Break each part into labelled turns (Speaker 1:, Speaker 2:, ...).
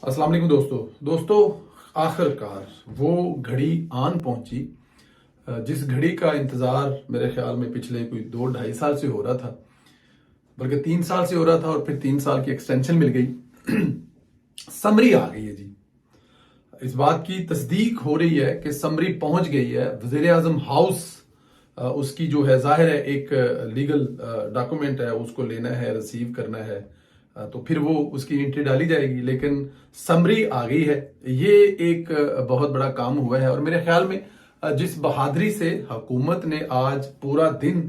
Speaker 1: अस्सलाम वालेकुम दोस्तों आखिरकार वो घड़ी आन पहुंची जिस घड़ी का इंतज़ार मेरे ख्याल में पिछले कोई 2-2.5 साल से हो रहा था, बल्कि 3 साल से हो रहा था और फिर 3 साल की एक्सटेंशन मिल गई। समरी आ गई है जी। इस बात की तस्दीक हो रही है कि समरी पहुंच गई है वज़ीर आज़म हाउस। उसकी जो है जाहिर है एक लीगल डॉक्यूमेंट है, उसको लेना है, रिसीव करना है, तो फिर वो उसकी एंट्री डाली जाएगी। लेकिन समरी आ गई है, ये एक बहुत बड़ा काम हुआ है। और मेरे ख्याल में जिस बहादुरी से हुकूमत ने आज पूरा दिन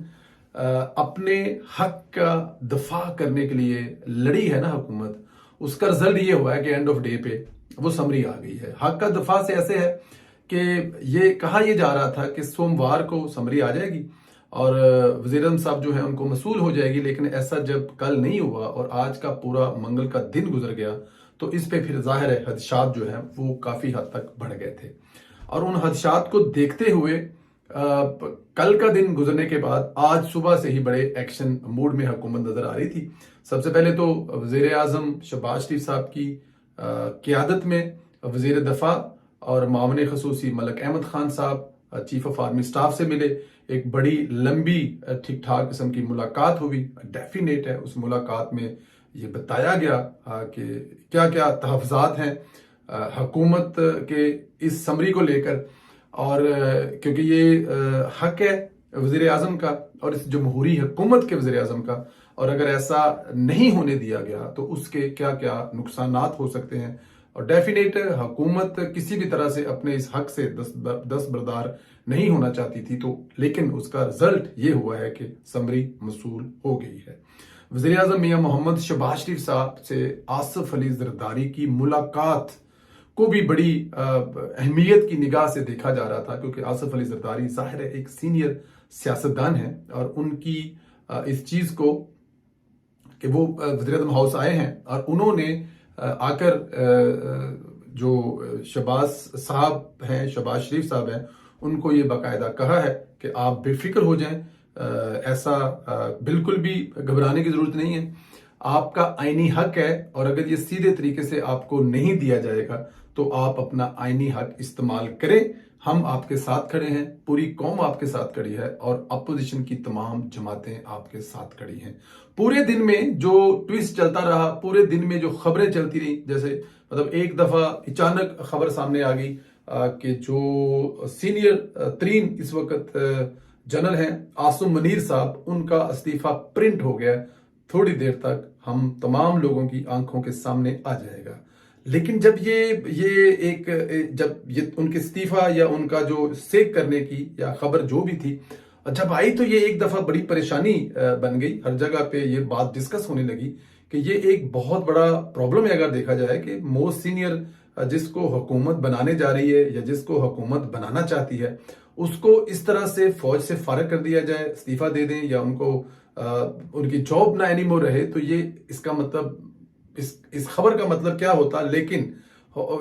Speaker 1: अपने हक का दफा करने के लिए लड़ी है ना हुकूमत, उसका रिजल्ट ये हुआ है कि एंड ऑफ डे पे वो समरी आ गई है। हक का दफा से ऐसे है कि ये कहा यह जा रहा था कि सोमवार को समरी आ जाएगी और वज़ीर आज़म साहब जो है उनको मसूल हो जाएगी, लेकिन ऐसा जब कल नहीं हुआ और आज का पूरा मंगल का दिन गुजर गया तो इस पे फिर जाहिर है हदशात जो है वो काफी हद तक बढ़ गए थे। और उन हदशात को देखते हुए कल का दिन गुजरने के बाद आज सुबह से ही बड़े एक्शन मूड में हुकूमत नजर आ रही थी। सबसे पहले तो वज़ीर आज़म शहबाज शरीफ साहब की क़यादत में वज़ीर दफ़ा और मामले खसूसी मलिक अहमद खान साहब चीफ ऑफ आर्मी स्टाफ से मिले। एक बड़ी लंबी ठीक ठाक किस्म की मुलाकात हुई। डेफिनेट है उस मुलाकात में ये बताया गया कि क्या क्या तहफ़्ज़ात हैं हुकूमत के इस समरी को लेकर। और क्योंकि ये हक है वज़ीर आज़म का और इस जमहूरी हुकूमत के वज़ीर आज़म का, और अगर ऐसा नहीं होने दिया गया तो उसके क्या क्या नुकसानात हो सकते हैं। और डेफिनेट हुकूमत किसी भी तरह से अपने इस हक से दस्तबरदार नहीं होना चाहती थी, तो लेकिन उसका रिजल्ट ये हुआ है कि समरी मसूल हो गई है। वज़ीर आज़म मियां मोहम्मद शहबाज शरीफ साहब से आसिफ अली ज़रदारी की मुलाकात को भी बड़ी अहमियत की निगाह से देखा जा रहा था, क्योंकि आसिफ अली ज़रदारी ज़ाहिर है एक सीनियर सियासतदान है और उनकी इस चीज को कि वो वज़ीर आज़म हाउस आए हैं और उन्होंने आकर जो शहबाज साहब हैं, शहबाज शरीफ साहब हैं, उनको ये बाकायदा कहा है कि आप बेफिक्र हो जाएं, ऐसा बिल्कुल भी घबराने की जरूरत नहीं है, आपका आईनी हक है और अगर ये सीधे तरीके से आपको नहीं दिया जाएगा तो आप अपना आईनी हक इस्तेमाल करें। हम आपके साथ खड़े हैं, पूरी कौम आपके साथ खड़ी है और अपोजिशन की तमाम जमातें आपके साथ खड़ी हैं। पूरे दिन में जो ट्विस्ट चलता रहा, पूरे दिन में जो खबरें चलती रही, जैसे मतलब एक दफा अचानक खबर सामने आ गई कि जो सीनियर तरीन इस वक्त जनरल हैं आसिम मुनीर साहब, उनका इस्तीफा प्रिंट हो गया, थोड़ी देर तक हम तमाम लोगों की आंखों के सामने आ जाएगा। लेकिन जब जब ये उनके इस्तीफा या उनका जो सेक करने की या खबर जो भी थी जब आई तो ये एक दफा बड़ी परेशानी बन गई। हर जगह पे ये बात डिस्कस होने लगी कि ये एक बहुत बड़ा प्रॉब्लम है अगर देखा जाए कि मोस्ट सीनियर जिसको हुकूमत बनाने जा रही है या जिसको हुकूमत बनाना चाहती है उसको इस तरह से फौज से फारग कर दिया जाए, इस्तीफा दे दें या उनको उनकी जॉब ना एनीमोर रहे, तो ये इसका मतलब इस खबर का मतलब क्या होता। लेकिन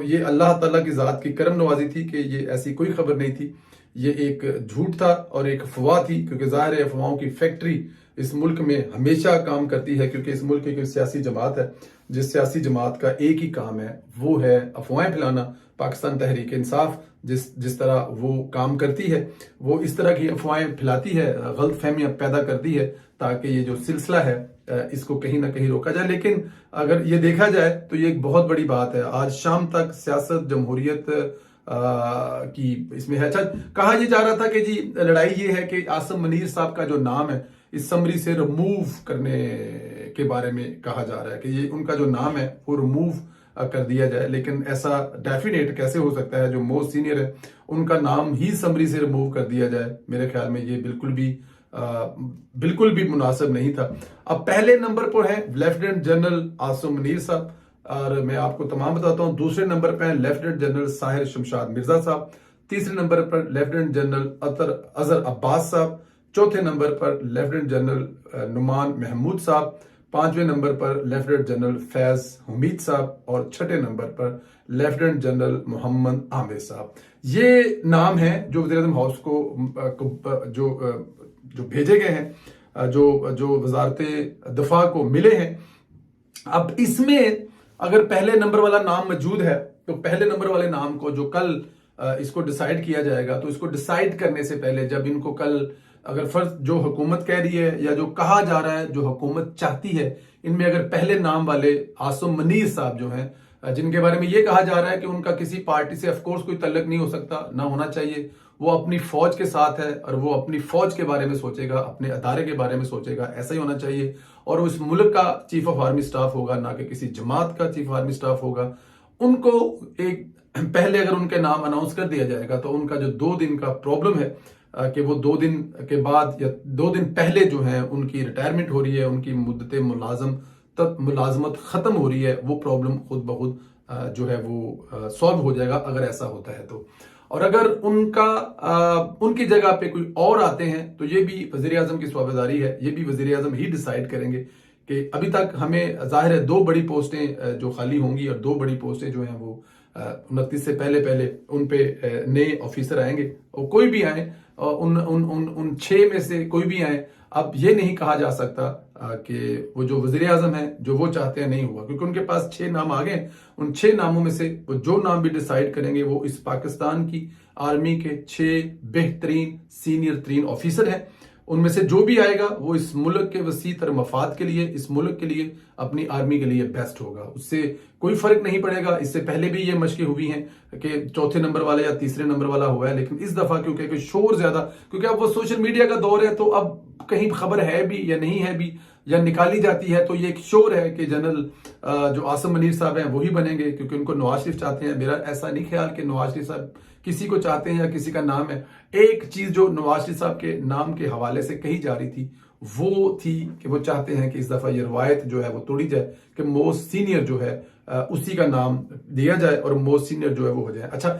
Speaker 1: ये अल्लाह ताला की जात की करम नवाजी थी कि ये ऐसी कोई खबर नहीं थी, ये एक झूठ था और एक अफवाह थी, क्योंकि जाहिर है अफवाहों की फैक्ट्री इस मुल्क में हमेशा काम करती है, क्योंकि इस मुल्क की कोई सियासी जमात है जिस सियासी जमात का एक ही काम है वो है अफवाहें फैलाना। पाकिस्तान तहरीक इंसाफ जिस तरह वो काम करती है वो इस तरह की अफवाहें फैलाती है, गलत फहमियां पैदा करती है ताकि ये जो सिलसिला है इसको कहीं ना कहीं रोका जाए। लेकिन अगर ये देखा जाए तो ये एक बहुत बड़ी बात है। आज शाम तक सियासत जमहूरियत की इसमें है। अच्छा, कहा यह जा रहा था कि जी लड़ाई ये है कि आसिम मुनीर साहब का जो नाम है इस समरी से रिमूव करने के बारे में कहा जा रहा है कि ये उनका जो नाम है वो रिमूव कर दिया जाए। लेकिन ऐसा डेफिनेट कैसे हो सकता है, जो मोस्ट सीनियर है उनका नाम ही समरी से रिमूव कर दिया जाए। मेरे ख्याल में ये बिल्कुल भी मुनासिब नहीं था। अब पहले नंबर पर है लेफ्टिनेंट जनरल आसिम मुनीर साहब और मैं आपको तमाम बताता हूं। दूसरे नंबर पर है लेफ्टिनेंट जनरल साहिर शमशाद मिर्जा साहब। तीसरे नंबर पर लेफ्टिनेंट जनरल अजहर अब्बास साहब। चौथे नंबर पर लेफ्टिनेंट जनरल नुमान महमूद साहब। पांचवें नंबर पर लेफ्टिनेंट जनरल फैज हमीद साहब और छठे नंबर पर लेफ्टिनेंट जनरल मोहम्मद आमिर साहब। ये नाम है जो वज़ीर आज़म हाउस को जो भेजे गए हैं, जो वजारत दफा को मिले हैं। अब इसमें اگر پہلے نمبر والا نام موجود ہے تو پہلے نمبر والے نام کو جو کل اس کو ڈیسائیڈ کیا جائے گا، تو اس کو ڈیسائیڈ کرنے سے پہلے جب ان کو کل اگر فرض جو حکومت کہہ رہی ہے یا جو کہا جا رہا ہے جو حکومت چاہتی ہے، ان میں اگر پہلے نام والے عاصم منیر صاحب جو ہیں، جن کے بارے میں یہ کہا جا رہا ہے کہ ان کا کسی پارٹی سے آف کورس کوئی تعلق نہیں ہو سکتا، نہ ہونا چاہیے، وہ اپنی فوج کے ساتھ ہے اور وہ اپنی فوج کے بارے میں سوچے گا، اپنے ادارے کے بارے میں سوچے گا، ایسا ہی ہونا چاہیے، اور وہ اس ملک کا چیف آف آرمی سٹاف ہوگا، نہ کہ کسی جماعت کا چیف آف آرمی سٹاف ہوگا۔ ان کو ایک پہلے اگر ان کے نام اناؤنس کر دیا جائے گا تو ان کا جو 2 دن کا پرابلم ہے کہ وہ 2 دن کے بعد یا 2 دن پہلے جو ہیں ان کی ریٹائرمنٹ ہو رہی ہے، ان کی مدت ملازمت ختم ہو رہی ہے، وہ پرابلم خود بخود جو ہے وہ سالو ہو جائے گا اگر ایسا ہوتا ہے تو۔ اور اگر ان کی جگہ پہ کوئی اور آتے ہیں تو یہ بھی وزیر اعظم کی صوبیداری ہے، یہ بھی وزیر اعظم ہی ڈیسائیڈ کریں گے کہ ابھی تک ہمیں ظاہر ہے 2 بڑی پوسٹیں جو خالی ہوں گی، اور 2 بڑی پوسٹیں جو ہیں وہ 29 سے پہلے ان پہ نئے آفیسر آئیں گے، اور کوئی بھی آئیں، ان 6 میں سے کوئی بھی آئیں، اب یہ نہیں کہا جا سکتا کہ وہ جو وزیر اعظم ہیں جو وہ چاہتے ہیں نہیں ہوا، کیونکہ ان کے پاس 6 نام آ گئے۔ ان 6 ناموں میں سے وہ جو نام بھی ڈیسائیڈ کریں گے وہ اس پاکستان کی آرمی کے 6 بہترین سینئر ترین آفیسر ہیں، ان میں سے جو بھی آئے گا وہ اس ملک کے وسیع تر مفاد کے لیے، اس ملک کے لیے، اپنی آرمی کے لیے بیسٹ ہوگا، اس سے کوئی فرق نہیں پڑے گا۔ اس سے پہلے بھی یہ مشقیں ہوئی ہیں کہ 4تھے نمبر والا یا 3رے نمبر والا ہوا ہے، لیکن اس دفعہ کیونکہ شور زیادہ، کیونکہ اب وہ سوشل میڈیا کا دور ہے تو اب کہیں خبر ہے بھی یا نہیں ہے بھی یا نکالی جاتی ہے تو یہ ایک شور ہے کہ جنرل جو عاصم منیر صاحب ہیں وہی بنیں گے، کیونکہ ان کو نواز شریف چاہتے ہیں۔ میرا ایسا نہیں خیال کہ نواز شریف صاحب کسی کو چاہتے ہیں یا کسی کا نام ہے۔ ایک چیز جو نواز شریف صاحب کے نام کے حوالے سے کہی جا رہی تھی وہ تھی کہ وہ چاہتے ہیں کہ اس دفعہ یہ روایت جو ہے وہ توڑی جائے کہ موسٹ سینئر جو ہے اسی کا نام دیا جائے اور موسٹ سینئر جو ہے وہ ہو جائے۔ اچھا،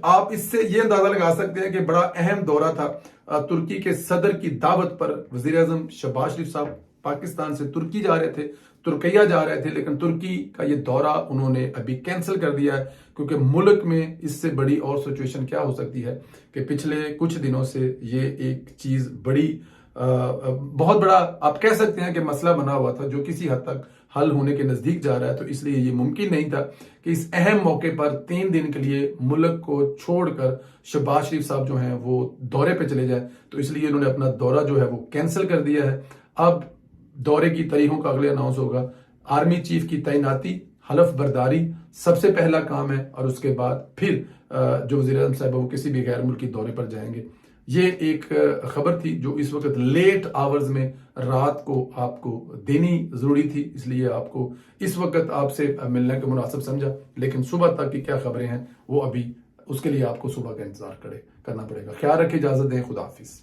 Speaker 1: آپ اس سے یہ اندازہ لگا سکتے ہیں کہ بڑا اہم دورہ تھا ترکی کے صدر کی دعوت پر، وزیر اعظم شہباز شریف صاحب پاکستان سے ترکی جا رہے تھے، ترکیہ جا رہے تھے، لیکن ترکی کا یہ دورہ انہوں نے ابھی کینسل کر دیا ہے، کیونکہ ملک میں اس سے بڑی اور سچویشن کیا ہو سکتی ہے کہ پچھلے کچھ دنوں سے یہ ایک چیز بہت بڑا آپ کہہ سکتے ہیں کہ مسئلہ بنا ہوا تھا جو کسی حد تک حل ہونے کے نزدیک جا رہا ہے، تو اس لیے یہ ممکن نہیں تھا کہ اس اہم موقع پر 3 دن کے لیے ملک کو چھوڑ کر شہباز شریف صاحب جو ہیں وہ دورے پہ چلے جائیں، تو اس لیے انہوں نے اپنا دورہ جو ہے وہ کینسل کر دیا ہے۔ اب دورے کی تاریخوں کا اگلے اناؤنس ہوگا۔ آرمی چیف کی تعیناتی، حلف برداری سب سے پہلا کام ہے، اور اس کے بعد پھر جو وزیر اعظم صاحب وہ کسی بھی غیر ملکی دورے پر جائیں گے۔ یہ ایک خبر تھی جو اس وقت لیٹ آورز میں رات کو آپ کو دینی ضروری تھی، اس لیے آپ کو اس وقت آپ سے ملنے کا مناسب سمجھا، لیکن صبح تک کی کیا خبریں ہیں وہ ابھی اس کے لیے آپ کو صبح کا انتظار کرنا پڑے گا۔ خیال رکھیں، اجازت دیں، خدا حافظ۔